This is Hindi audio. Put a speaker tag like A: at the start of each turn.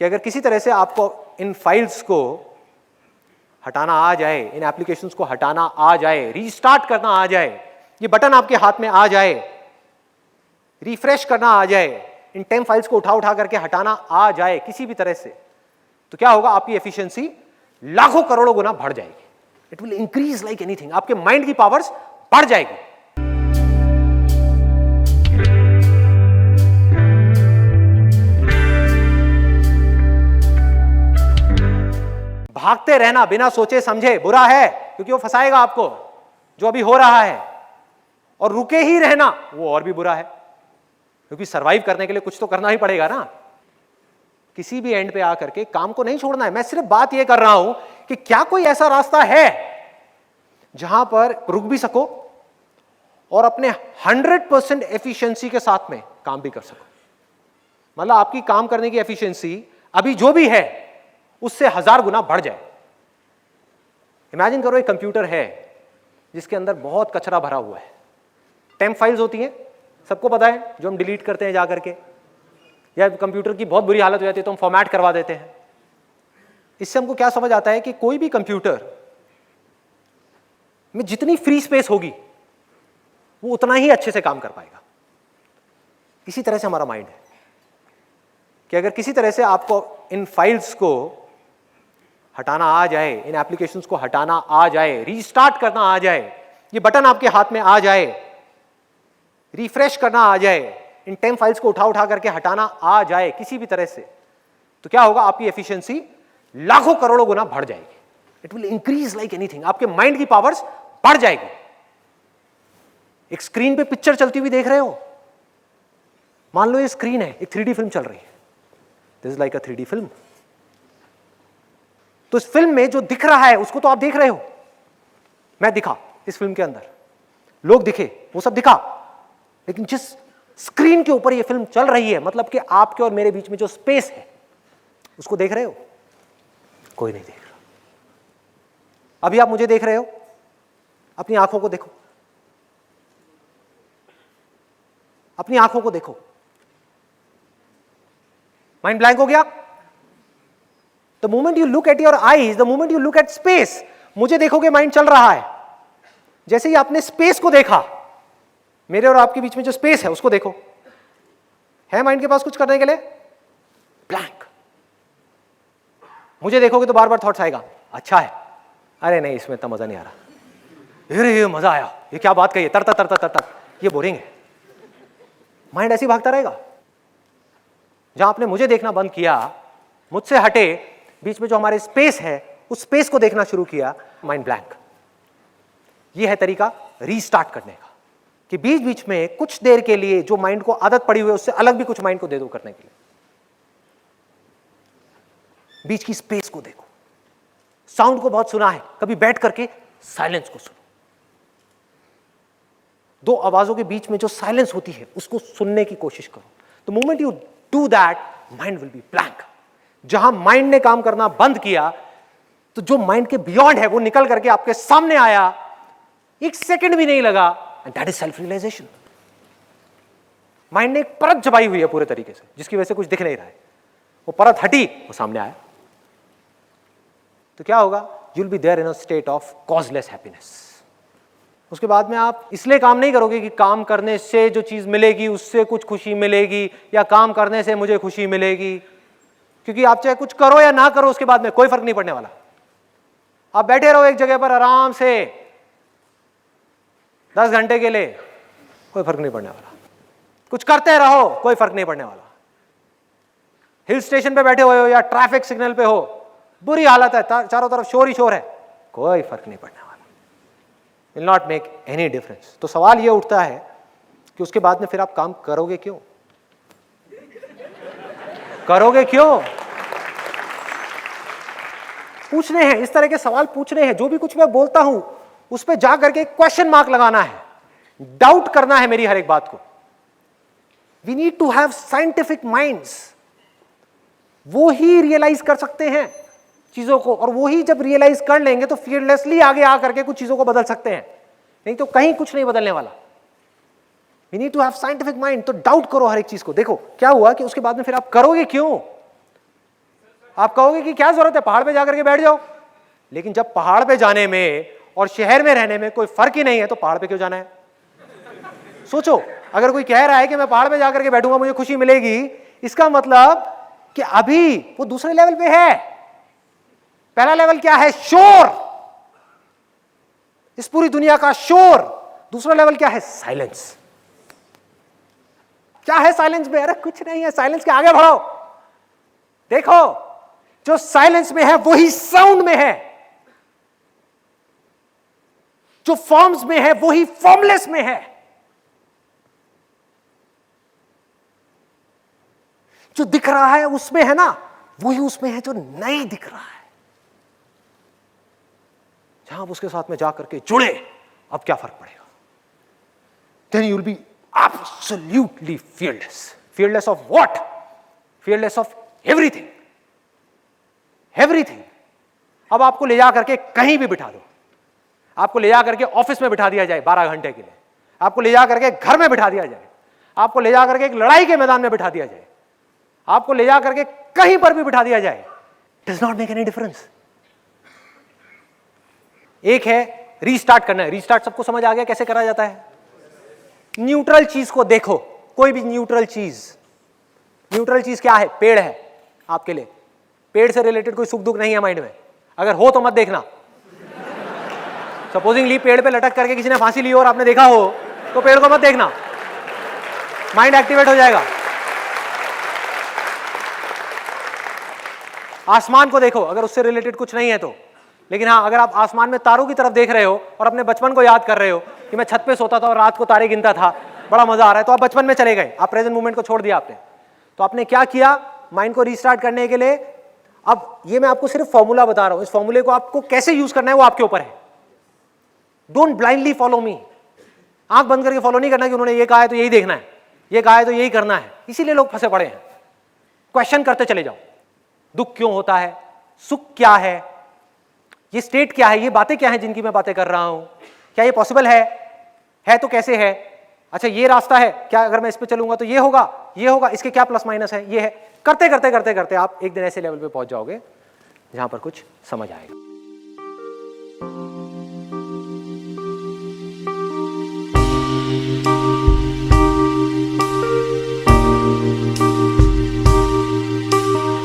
A: कि अगर किसी तरह से आपको इन फाइल्स को हटाना आ जाए, इन एप्लीकेशंस को हटाना आ जाए, रीस्टार्ट करना आ जाए, ये बटन आपके हाथ में आ जाए, रिफ्रेश करना आ जाए, इन 10 फाइल्स को उठा करके हटाना आ जाए किसी भी तरह से, तो क्या होगा? आपकी एफिशिएंसी लाखों करोड़ों गुना बढ़ जाएगी। It will increase like anything. आपके माइंड की पावर्स बढ़ जाएगी। भागते रहना बिना सोचे समझे बुरा है, क्योंकि वो फंसाएगा आपको जो अभी हो रहा है, और रुके ही रहना वो और भी बुरा है, क्योंकि सरवाइव करने के लिए कुछ तो करना ही पड़ेगा ना। किसी भी एंड पे आकर के काम को नहीं छोड़ना है। मैं सिर्फ बात यह कर रहा हूं कि क्या कोई ऐसा रास्ता है जहां पर रुक भी सको और अपने 100% एफिशिएंसी के साथ में काम भी कर सको। मतलब आपकी काम करने की एफिशिएंसी अभी जो भी है उससे 1000 गुना बढ़ जाए। इमेजिन करो एक कंप्यूटर है जिसके अंदर बहुत कचरा भरा हुआ है। टेम्प फाइल्स होती हैं, सबको पता है, जो हम डिलीट करते हैं जाकर के, या कंप्यूटर की बहुत बुरी हालत हो जाती है तो हम फॉर्मेट करवा देते हैं। इससे हमको क्या समझ आता है कि कोई भी कंप्यूटर में जितनी फ्री स्पेस होगी वो उतना ही अच्छे से काम कर पाएगा। इसी तरह से हमारा माइंड है कि अगर किसी तरह से आपको इन फाइल्स को हटाना आ जाए, इन एप्लीकेशंस को हटाना आ जाए, रीस्टार्ट करना आ जाए, ये बटन आपके हाथ में आ जाए, रिफ्रेश करना आ जाए, इन 10 फाइल्स को उठा करके हटाना आ जाए किसी भी तरह से, तो क्या होगा? आपकी एफिशिएंसी लाखों करोड़ों गुना बढ़ जाएगी। It will increase like anything. आपके माइंड की पावर्स बढ़ जाएगी। एक स्क्रीन पे पिक्चर चलती हुई देख रहे हो, मान लो ये स्क्रीन है, एक 3D फिल्म चल रही है। This is like a 3D film. तो इस फिल्म में जो दिख रहा है उसको तो आप देख रहे हो, मैं दिखा इस फिल्म के अंदर, लोग दिखे, वो सब दिखा, लेकिन जिस स्क्रीन के ऊपर ये फिल्म चल रही है, मतलब कि आपके और मेरे बीच में जो स्पेस है, उसको देख रहे हो? कोई नहीं देख रहा। अभी आप मुझे देख रहे हो, अपनी आंखों को देखो, अपनी आंखों को देखो। माइंड ब्लैंक हो गया? The moment you look at your eyes, the moment you look at space, मुझे देखोगे माइंड चल रहा है। जैसे ही आपने स्पेस को देखा, मेरे और आपके बीच में जो स्पेस है उसको देखो, है माइंड के पास कुछ करने के लिए? ब्लैंक। मुझे देखोगे तो बार बार थॉट्स आएगा, अच्छा है, अरे नहीं इसमें इतना मजा नहीं आ रहा, अरे ये मजा आया, ये क्या बात कही है, तरता तरता तरता, ये बोरिंग है। माइंड ऐसे ही भागता रहेगा। जहां आपने मुझे देखना बंद किया, मुझसे हटे, बीच में जो हमारे स्पेस है उस स्पेस को देखना शुरू किया, माइंड ब्लैंक। ये है तरीका रीस्टार्ट करने का, कि बीच बीच में कुछ देर के लिए जो माइंड को आदत पड़ी हुई है उससे अलग भी कुछ माइंड को दे दो करने के लिए। बीच की स्पेस को देखो। साउंड को बहुत सुना है, कभी बैठ करके साइलेंस को सुनो। दो आवाजों के बीच में जो साइलेंस होती है उसको सुनने की कोशिश करो। The moment you do that, mind will be blank. जहां माइंड ने काम करना बंद किया, तो जो माइंड के बियॉन्ड है वो निकल करके आपके सामने आया, एक सेकंड भी नहीं लगा, and that is self realisation. Mind ने एक परत जमाई हुई है पूरे तरीके से, जिसकी वजह से कुछ दिख नहीं रहा है, वो परत हटी, वो सामने आया। तो क्या होगा? You will be there in a state of causeless happiness. उसके बाद में आप इसलिए काम नहीं करोगे कि काम करने से जो चीज मिलेगी उससे कुछ खुशी मिलेगी, या काम करने से मुझे खुशी मिलेगी, क्योंकि आप चाहे कुछ करो या ना करो उसके बाद में कोई फर्क नहीं पड़ने वाला। आप बैठे रहो एक जगह पर आराम से 10 घंटे के लिए, कोई फर्क नहीं पड़ने वाला। कुछ करते रहो, कोई फर्क नहीं पड़ने वाला। हिल स्टेशन पे बैठे हुए हो या ट्रैफिक सिग्नल पे हो, बुरी हालत है, चारों तरफ शोर ही शोर है, कोई फर्क नहीं पड़ने वाला। Will not make any difference. तो सवाल यह उठता है कि उसके बाद में फिर आप काम करोगे क्यों? करोगे क्यों? पूछने हैं, इस तरह के सवाल पूछने हैं। जो भी कुछ मैं बोलता हूं उस पर जा करके क्वेश्चन मार्क लगाना है, डाउट करना है मेरी हर एक बात को। We need to have scientific minds. वो ही रियलाइज कर सकते हैं चीजों को, और वो ही जब रियलाइज कर लेंगे तो फियरलेसली आगे आकर के कुछ चीजों को बदल सकते हैं, नहीं तो कहीं कुछ नहीं बदलने वाला। We need to have scientific mind. तो डाउट करो हर एक चीज को। देखो क्या हुआ कि उसके बाद में फिर आप करोगे क्यों? आप कहोगे कि क्या जरूरत है, पहाड़ पे जाकर के बैठ जाओ। लेकिन जब पहाड़ पे जाने में और शहर में रहने में कोई फर्क ही नहीं है तो पहाड़ पे क्यों जाना है? सोचो, अगर कोई कह रहा है कि मैं पहाड़ पे जाकर के बैठूंगा मुझे खुशी मिलेगी, इसका मतलब कि अभी वो दूसरे लेवल पे है। पहला लेवल क्या है? शोर, इस पूरी दुनिया का शोर। दूसरा लेवल क्या है? साइलेंस। क्या है साइलेंस में? अरे कुछ नहीं है, साइलेंस के आगे बढ़ो, देखो जो साइलेंस में है वही साउंड में है, जो फॉर्म्स में है वही फॉर्मलेस में है, जो दिख रहा है उसमें है ना वही उसमें है जो नहीं दिख रहा है। जहां आप उसके साथ में जाकर के जुड़े, अब क्या फर्क पड़ेगा? Then you will be absolutely fearless. Fearless of what? Fearless of everything. Everything. अब आपको ले जा करके कहीं भी बिठा दो, आपको ले जा करके ऑफिस में बिठा दिया जाए 12 घंटे के लिए, आपको ले जा करके घर में बिठा दिया जाए, आपको ले जा करके एक लड़ाई के मैदान में बिठा दिया जाए, आपको ले जा करके कहीं पर भी बिठा दिया जाए, does not make any difference. एक है रीस्टार्ट करना है। रीस्टार्ट सबको समझ आ गया कैसे करा जाता है? न्यूट्रल चीज को देखो, कोई भी न्यूट्रल चीज। न्यूट्रल चीज क्या है? पेड़ है आपके लिए। पेड़ से रिलेटेड कोई सुख दुख नहीं है माइंड में, अगर हो तो मत देखना। सपोजिंगली पेड़ पे लटक करके किसी ने फांसी ली हो और आपने देखा हो तो पेड़ को मत देखना, माइंड एक्टिवेट हो जाएगा। आसमान को देखो, अगर उससे रिलेटेड कुछ नहीं है तो। लेकिन हाँ, अगर आप आसमान में तारों की तरफ देख रहे हो और अपने बचपन को याद कर रहे हो कि मैं छत पे सोता था और रात को तारे गिनता था, बड़ा मजा आ रहा है, तो आप बचपन में चले गए, आप प्रेजेंट मोमेंट को छोड़ दिया आपने। तो आपने क्या किया माइंड को रीस्टार्ट करने के लिए? अब ये मैं आपको सिर्फ फॉर्मूला बता रहा हूं, इस फॉर्मूले को आपको कैसे यूज करना है वो आपके ऊपर है। Don't blindly follow me. आंख बंद करके फॉलो नहीं करना कि उन्होंने ये कहा है तो यही देखना है, ये कहा है तो यही करना है। इसीलिए लोग फंसे पड़े हैं। क्वेश्चन करते चले जाओ, दुख क्यों होता है, सुख क्या है, ये स्टेट क्या है, ये बातें क्या है जिनकी मैं बातें कर रहा हूं, क्या ये पॉसिबल है तो कैसे है, अच्छा ये रास्ता है, क्या अगर मैं इस पे चलूंगा तो ये होगा, इसके क्या प्लस माइनस है, ये है। करते करते करते करते आप एक दिन ऐसे लेवल पे पहुंच जाओगे जहां पर कुछ समझ आएगा।